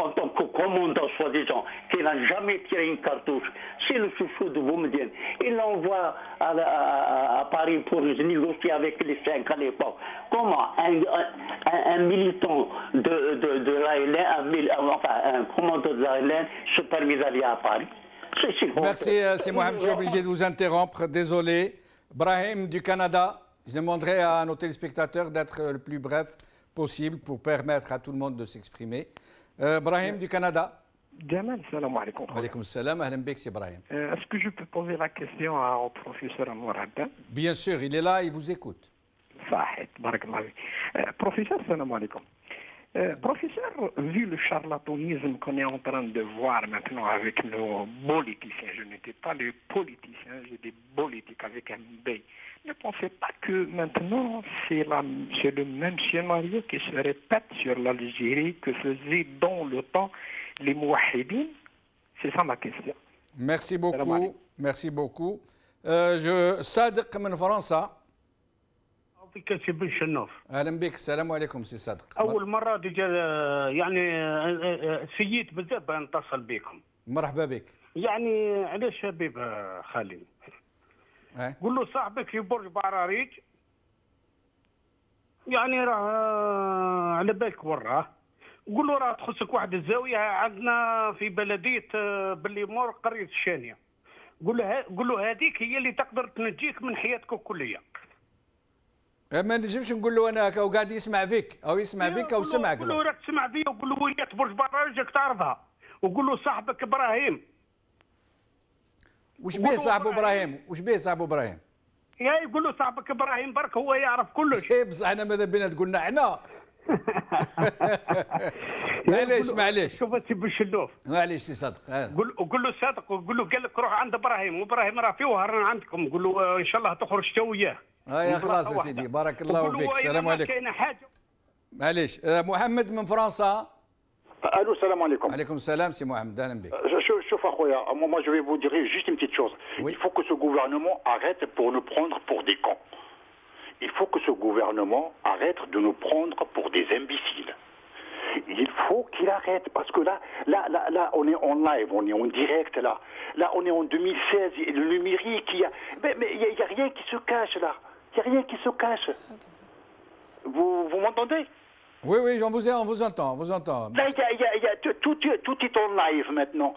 en tant que commandant soi-disant, qui n'a jamais tiré une cartouche, c'est le chouchou de Boumedienne. Il l'envoie à Paris pour négocier avec les 5 à l'époque. Comment un militant de l'ALN, enfin un commandant de l'ALN se permet d'aller à Paris? Merci, c'est Mohamed, je suis obligé de vous interrompre, désolé. Brahim du Canada, je demanderai à nos téléspectateurs d'être le plus bref possible pour permettre à tout le monde de s'exprimer. Brahim du Canada. Jamal, salam alaikum. Alaikum salam, ahlan bik, c'est Brahim. Est-ce que je peux poser la question au professeur Anwar Haddan? Bien sûr, il est là, il vous écoute. Sahid, barakallah. Professeur, salam alaikum. Professeur, vu le charlatanisme qu'on est en train de voir maintenant avec nos politiciens, je n'étais pas les politiciens, j'ai des politiques avec un B. Ne pensez pas que maintenant c'est le même scénario qui se répète sur l'Algérie que faisait dans le temps les Mouahidines? C'est ça ma question. Merci beaucoup. Merci beaucoup. صادق من فرنسا. فيك سي بن شنوف. اهلا بك، السلام عليكم سي صادق. اول مره ديجا يعني سييت بزاف نتصل بكم. مرحبا بك. يعني علاش حبيب خالي؟ قول له صاحبك في برج بعراريج يعني راه على بالك وراه، قول له راه تخصك واحد الزاويه عندنا في بلديه بليمور قريه الشانيه، قول له هذيك هي اللي تقدر تنجيك من حياتك الكليه. ما نجمش نقول له انا هكا وقاعد يسمع فيك او يسمع فيك او سمعك. قول له راك تسمع فيا، وقول له ولايه برج بعراريج راك تعرفها، وقول له صاحبك ابراهيم. وش بيه صاحبه ابراهيم؟ وش بيه صاحبه ابراهيم؟ يا يقول له صاحبك ابراهيم برك هو يعرف كلش. بصح احنا ماذا بينا تقولنا احنا. معليش شوف سي بالشلوف. معليش سي صادق. قول له صادق، وقول له قال لك روح عند ابراهيم، وابراهيم راه في وهران عندكم، قول له ان شاء الله تخرج انت وياه. يا خلاص يا سيدي، بارك الله فيك. السلام عليكم. كاينه حاجه. معليش محمد من فرنسا. Allô, salam alaikum. Alaikum salam, c'est Mohamed. Chauffe moi je vais vous dire juste une petite chose. Oui. Il faut que ce gouvernement arrête pour nous prendre pour des cons. Il faut que ce gouvernement arrête de nous prendre pour des imbéciles. Il faut qu'il arrête parce que là, on est en live, on est en direct là. Là, on est en 2016, le numérique, mais il n'y a rien qui se cache là. Il n'y a rien qui se cache. Vous m'entendez? Oui, on vous entend, Là, tout est en live maintenant.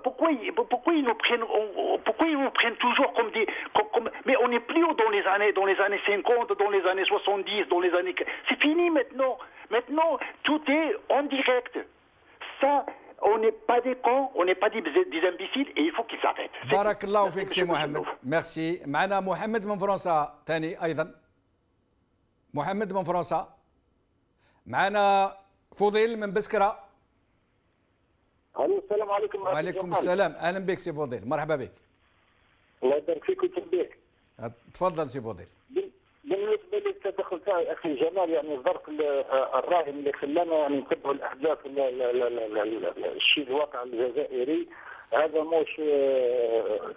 Pourquoi ils nous prennent toujours comme des... mais on n'est plus dans les années 50, dans les années 70, dans les années... C'est fini maintenant. Maintenant, tout est en direct. Ça, on n'est pas des cons, on n'est pas des imbéciles et il faut qu'ils s'arrêtent. بارك الله فيك سي محمد. ميرسي. معنا محمد من فرنسا ثاني أيضا. محمد من فرنسا. معنا فضيل من بسكرة. الو السلام عليكم. وعليكم السلام، اهلا بك سي فضيل، مرحبا بك. الله يبارك فيك ويتبارك. تفضل سي فضيل. بالنسبه للتدخل تاعي اخي جمال، يعني الظرف الراهن اللي خلانا يعني نتبعوا الاحداث الشيء الواقع الجزائري، هذا مش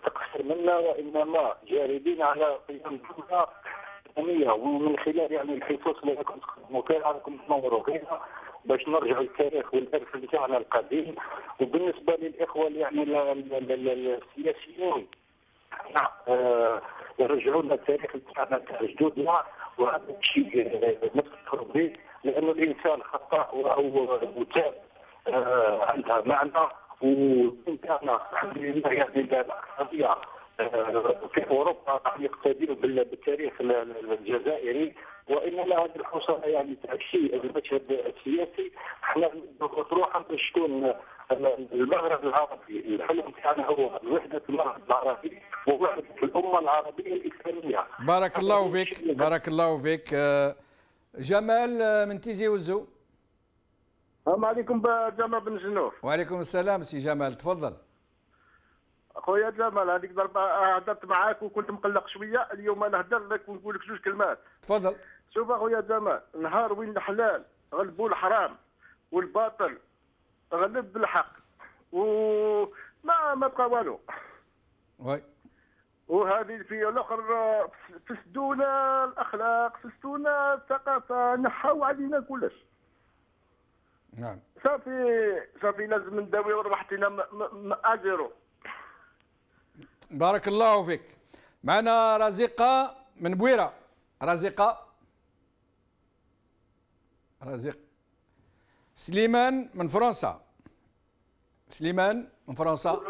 تقصير منا، وانما جاهدين على قيام جمله إسلامية، ومن خلال يعني الحصص اللي راكم تقدموا فيها راكم تنوروا فيها باش نرجعوا للتاريخ والارث بتاعنا القديم. وبالنسبه للاخوه يعني السياسيين يرجعوا لنا التاريخ بتاعنا تاع جدودنا، وهذا الشيء نفتخروا به، لانه الانسان خطاء وتاب عندها معنى، والدين تاعنا الحمد لله يعني الاقتصاديه في اوروبا راح يقتدوا بالتاريخ الجزائري، وانما هذه الحصانه يعني تاكسي المشهد السياسي. احنا نروح باش تكون المغرب العربي، الحلم تاعنا هو وحده المغرب العربي ووحده الامه العربيه الاسلاميه. بارك الله فيك، بارك الله فيك. جمال من تيزي وزو. السلام عليكم جمال بن جنوف. وعليكم السلام سي جمال، تفضل. اخويا جمال، هذيك ضربه هدرت معاك وكنت مقلق شويه، اليوم انا هدر لك ونقول لك جوج كلمات. تفضل. شوف اخويا جمال، نهار وين الحلال غلبوا الحرام والباطل غلب بالحق، وما بقى والو. وي. وهذه في الاخر فسدونا الاخلاق، فسدونا الثقافه، نحاو علينا كلش. نعم. صافي لازم نداويو روحتنا اجرو. بارك الله فيك. معنا رزيقة من بويرة. رزيقة. سليمان من فرنسا. سليمان من فرنسا.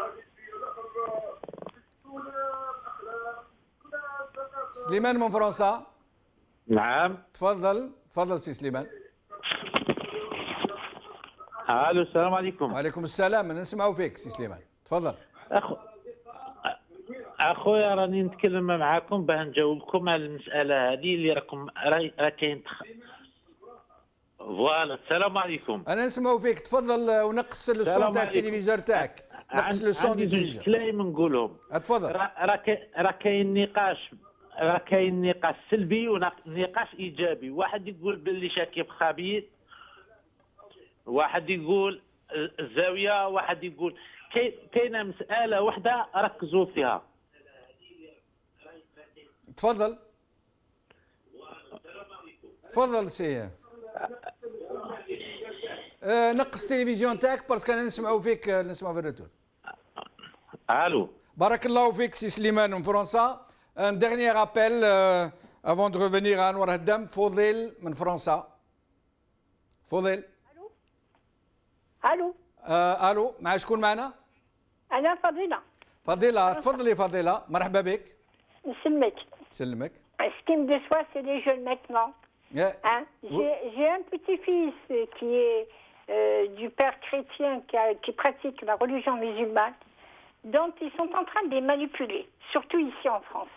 سليمان من فرنسا. نعم. تفضل سي سليمان. الو السلام عليكم. وعليكم السلام، نسمعوا فيك سي سليمان، تفضل. اخويا راني نتكلم معاكم باه نجاوبكم على المساله هذه اللي راكم راه كاين. فوالا السلام عليكم. انا نسمعوا فيك، تفضل. ونقص الصوت تاع التلفزيون تاعك، نقص الصوت عندي زوج كلام نقولهم. تفضل. راه كاين نقاش سلبي ونقاش ايجابي. واحد يقول باللي شاكيب خبيث، واحد يقول الزاويه، واحد يقول كاينه مساله واحده ركزوا فيها. تفضل سي. نقص التلفزيون تاعك باسكو انا نسمعوا فيك، نسمعوا في الريتور. الو. Barakallahu fik, si Slimane en français. Un dernier appel avant de revenir à Anwar Haddam. Fodil en français. Fodil. الو الو مع شكون معنا؟ انا فضيله فضيله تفضلي فضيله مرحبا بك. نسلمك. سلمك. Ce qui me déçoit, c'est les jeunes maintenant. Hein? J'ai un petit-fils qui est du père chrétien qui pratique la religion musulmane, dont ils sont en train de les manipuler, surtout ici en France.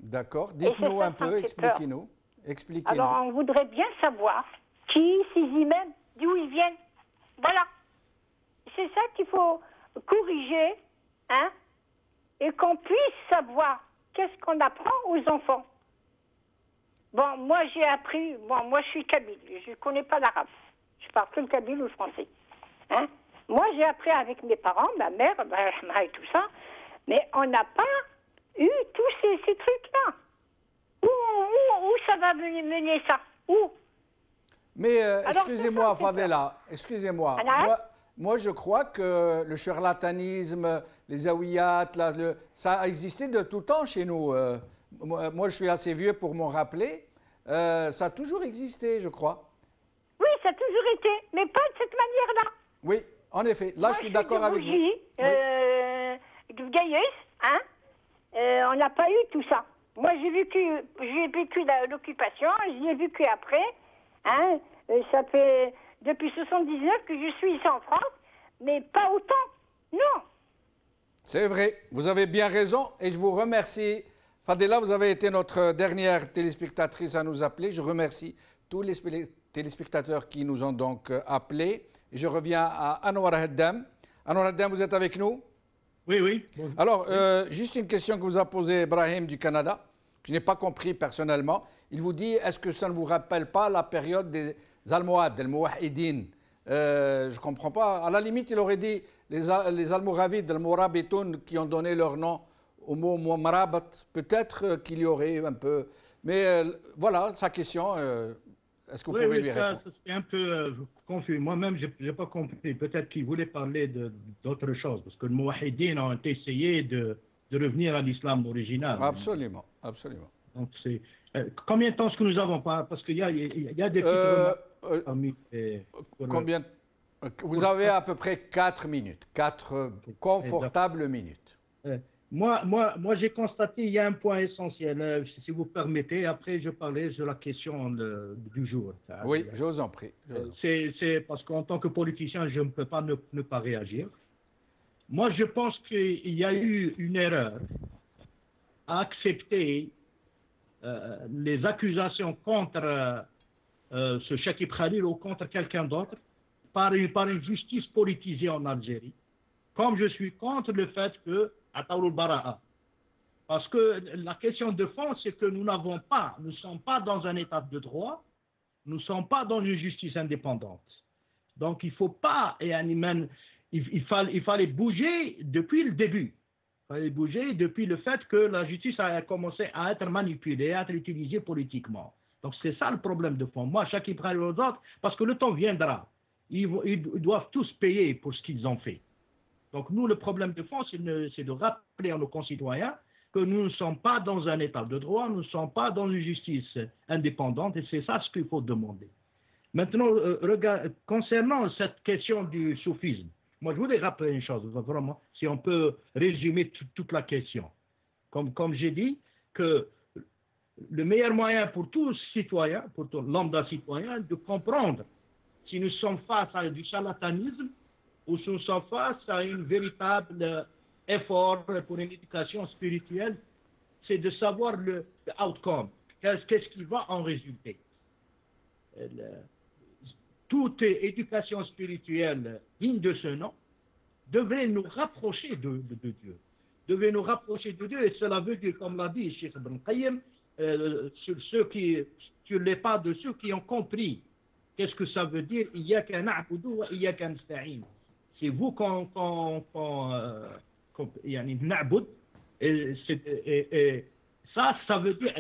D'accord, dites-nous un peu, expliquez-nous. Alors, on voudrait bien savoir qui, ces imams, d'où ils viennent. Voilà. C'est ça qu'il faut corriger, hein, et qu'on puisse savoir qu'est-ce qu'on apprend aux enfants. Bon, moi j'ai appris, moi je suis kabyle, je ne connais pas l'arabe. Je parle que le kabyle ou le français. Hein? Moi j'ai appris avec mes parents, ma mère, et tout ça, mais on n'a pas eu tous ces trucs-là. Où ça va mener ça? Où? Mais excusez-moi, Fadela, excusez-moi. Moi, je crois que le charlatanisme, les zaouiyat, ça a existé de tout temps chez nous. Moi, je suis assez vieux pour m'en rappeler. Ça a toujours existé, je crois. Oui, ça a toujours été, mais pas de cette manière-là. Oui, en effet. Là, je suis d'accord avec vous. Hein? On n'a pas eu tout ça. Moi, j'ai vécu l'occupation, j'y ai vécu après. Hein? Ça fait depuis 1979 que je suis ici en France, mais pas autant, non. C'est vrai, vous avez bien raison et je vous remercie. Fadela, vous avez été notre dernière téléspectatrice à nous appeler. Je remercie tous les téléspectateurs qui nous ont donc appelés. Et je reviens à Anwar Haddam. Anwar Haddam, vous êtes avec nous? Oui, oui. Bon. Alors, juste une question que vous a posée Ibrahim du Canada, que je n'ai pas compris personnellement. Il vous dit, est-ce que ça ne vous rappelle pas la période des Almohades, des Mouahidin? Je ne comprends pas. À la limite, il aurait dit les Almoravides, les Mourabitoun qui ont donné leur nom au mot Marabat. Peut-être qu'il y aurait un peu. Mais voilà sa question. Est-ce que vous pouvez lui répondre? C'est un peu confus. Moi-même, je n'ai pas compris. Peut-être qu'il voulait parler d'autre chose. Parce que les Mouahidin ont essayé de revenir à l'islam original. Absolument, absolument. Donc, c'est. Combien de temps est-ce que nous avons pas? Parce qu'il y a des petites remarques. Combien? Vous avez à peu près 4 minutes, 4 confortables minutes. Moi, j'ai constaté il y a un point essentiel, si vous permettez. Après, je parlais sur la question du jour. Oui, je vous en prie. C'est parce qu'en tant que politicien, je ne peux pas ne pas réagir. Moi, je pense qu'il y a eu une erreur à accepter les accusations contre ce Chakib Khalil ou contre quelqu'un d'autre par une justice politisée en Algérie, comme je suis contre le fait que Ataoul Bara'a. Parce que la question de fond, c'est que nous ne sommes pas dans un état de droit, nous ne sommes pas dans une justice indépendante. Donc il ne faut pas, il fallait bouger depuis le début. Il fallait bouger depuis le fait que la justice a commencé à être manipulée, à être utilisée politiquement. Donc c'est ça le problème de fond. Moi, chaque Ibrahim aux autres, parce que le temps viendra. Ils doivent tous payer pour ce qu'ils ont fait. Donc nous, le problème de fond, c'est de rappeler à nos concitoyens que nous ne sommes pas dans un état de droit, nous ne sommes pas dans une justice indépendante, et c'est ça ce qu'il faut demander. Maintenant, concernant cette question du soufisme, moi je voudrais rappeler une chose, vraiment, si on peut résumer toute la question. Comme j'ai dit, que le meilleur moyen pour tous citoyens, pour tout lambda citoyen, de comprendre si nous sommes face à du charlatanisme ou si nous sommes face à un véritable effort pour une éducation spirituelle, c'est de savoir le outcome, qu'est-ce qui va en résulter. Toute éducation spirituelle digne de ce nom devrait nous rapprocher de Dieu. Devrait nous rapprocher de Dieu, et cela veut dire, comme l'a dit Cheikh Ibn Qayyim, sur les pas de ceux qui ont compris qu'est-ce que ça veut dire Iyyaka na'budu wa iyyaka nasta'in. C'est vous qu'on na'bud, et ça veut dire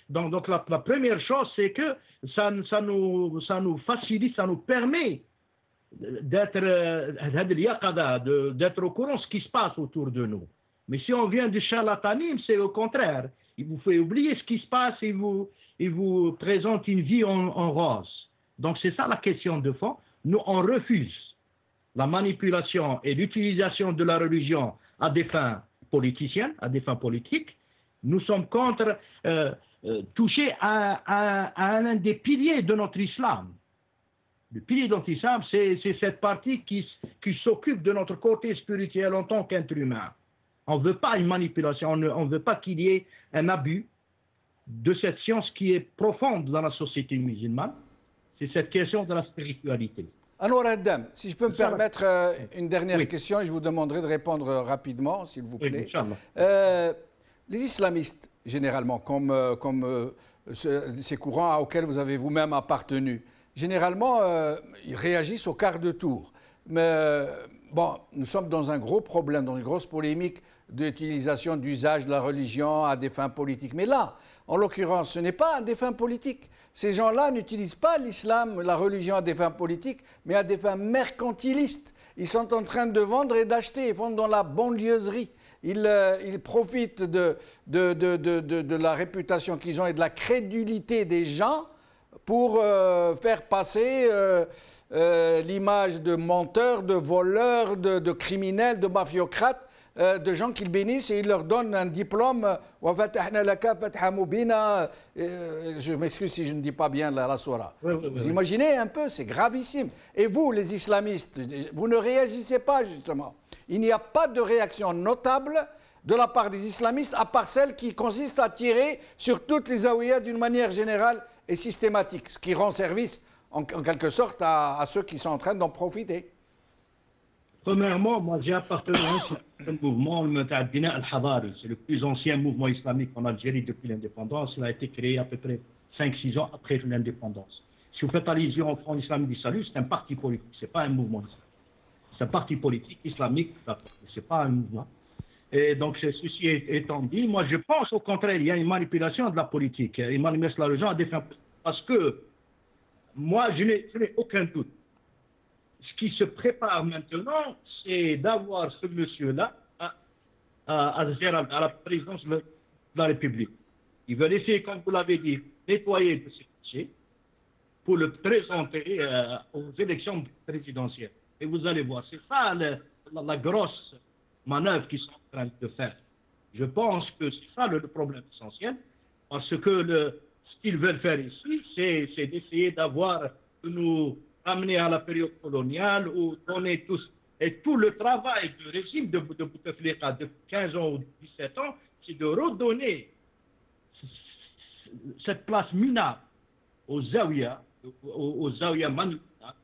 donc la première chose, c'est que ça nous facilite, ça nous permet d'être au courant de ce qui se passe autour de nous. Mais si on vient du charlatanisme, c'est au contraire. Il vous fait oublier ce qui se passe et il vous présente une vie en rose. Donc c'est ça la question de fond. Nous, on refuse la manipulation et l'utilisation de la religion à des fins politiciennes, à des fins politiques. Nous sommes contre toucher à un des piliers de notre islam. Le pilier de notre islam, c'est cette partie qui s'occupe de notre côté spirituel en tant qu'être humain. On ne veut pas une manipulation, on ne veut pas qu'il y ait un abus de cette science qui est profonde dans la société musulmane. C'est cette question de la spiritualité. Anwar Haddam, si je peux me permettre une dernière question, et je vous demanderai de répondre rapidement, s'il vous plaît. Les islamistes, généralement, comme ces courants auxquels vous avez vous-même appartenu, généralement, ils réagissent au quart de tour. Mais bon, nous sommes dans un gros problème, dans une grosse polémique d'utilisation, d'usage de la religion à des fins politiques. Mais là, en l'occurrence, ce n'est pas à des fins politiques. Ces gens-là n'utilisent pas l'islam, la religion à des fins politiques, mais à des fins mercantilistes. Ils sont en train de vendre et d'acheter, ils font dans la banlieusserie. Ils profitent de la réputation qu'ils ont et de la crédulité des gens pour faire passer l'image de menteurs, de voleurs, de criminels, de mafiocrates, de gens qu'ils bénissent et ils leur donnent un diplôme. Je m'excuse si je ne dis pas bien la sourate. Vous imaginez un peu, c'est gravissime. Et vous, les islamistes, vous ne réagissez pas justement. Il n'y a pas de réaction notable de la part des islamistes, à part celle qui consiste à tirer sur toutes les zaouïas d'une manière générale et systématique, ce qui rend service en quelque sorte à ceux qui sont en train d'en profiter. Premièrement, moi j'ai appartenu à un mouvement, le Muta'addina al-Hadari. C'est le plus ancien mouvement islamique en Algérie depuis l'indépendance. Il a été créé à peu près 5-6 ans après l'indépendance. Si vous faites allusion au Front islamique du salut, c'est un parti politique, ce n'est pas un mouvement islamique. C'est un parti politique islamique, ce n'est pas un mouvement. Et donc, ceci étant dit, moi je pense au contraire, il y a une manipulation de la politique. Ils manipulent la religion à des fins politiques. Parce que moi, je n'ai aucun doute. Ce qui se prépare maintenant, c'est d'avoir ce monsieur-là à la présidence de la République. Il veut essayer, comme vous l'avez dit, nettoyer de ses péchés pour le présenter aux élections présidentielles. Et vous allez voir, c'est ça la grosse manœuvre qu'ils sont en train de faire. Je pense que c'est ça le problème essentiel, parce que ce qu'ils veulent faire ici, c'est d'essayer de nous amener à la période coloniale où on est tous. Et tout le travail du régime de Bouteflika de 15 ans ou 17 ans, c'est de redonner cette place minable aux zaouïas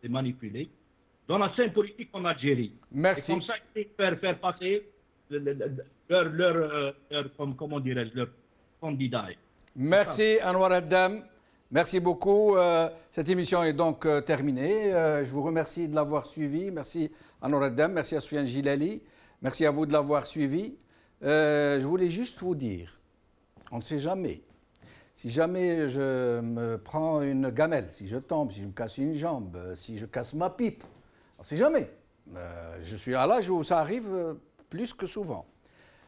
manipulés, dans la scène politique en Algérie. Merci. Et comme ça, ils faire passer leur candidat. Merci Anwar Haddam. Merci beaucoup. Cette émission est donc terminée. Je vous remercie de l'avoir suivi. Merci Anwar Haddam. Merci à Soufiane Gilali. Merci à vous de l'avoir suivi. Je voulais juste vous dire, on ne sait jamais. Si jamais je me prends une gamelle, si je tombe, si je me casse une jambe, si je casse ma pipe, on ne sait jamais. Je suis à l'âge où ça arrive plus que souvent.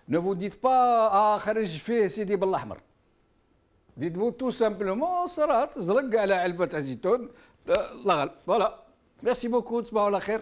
Ne vous dites pas « Ah, kharij fi Sidi Bellahmar ». Dites-vous tout simplement « Sarat, zraq ala albat azitoun ». Voilà. Merci beaucoup. Tsbaou la khair.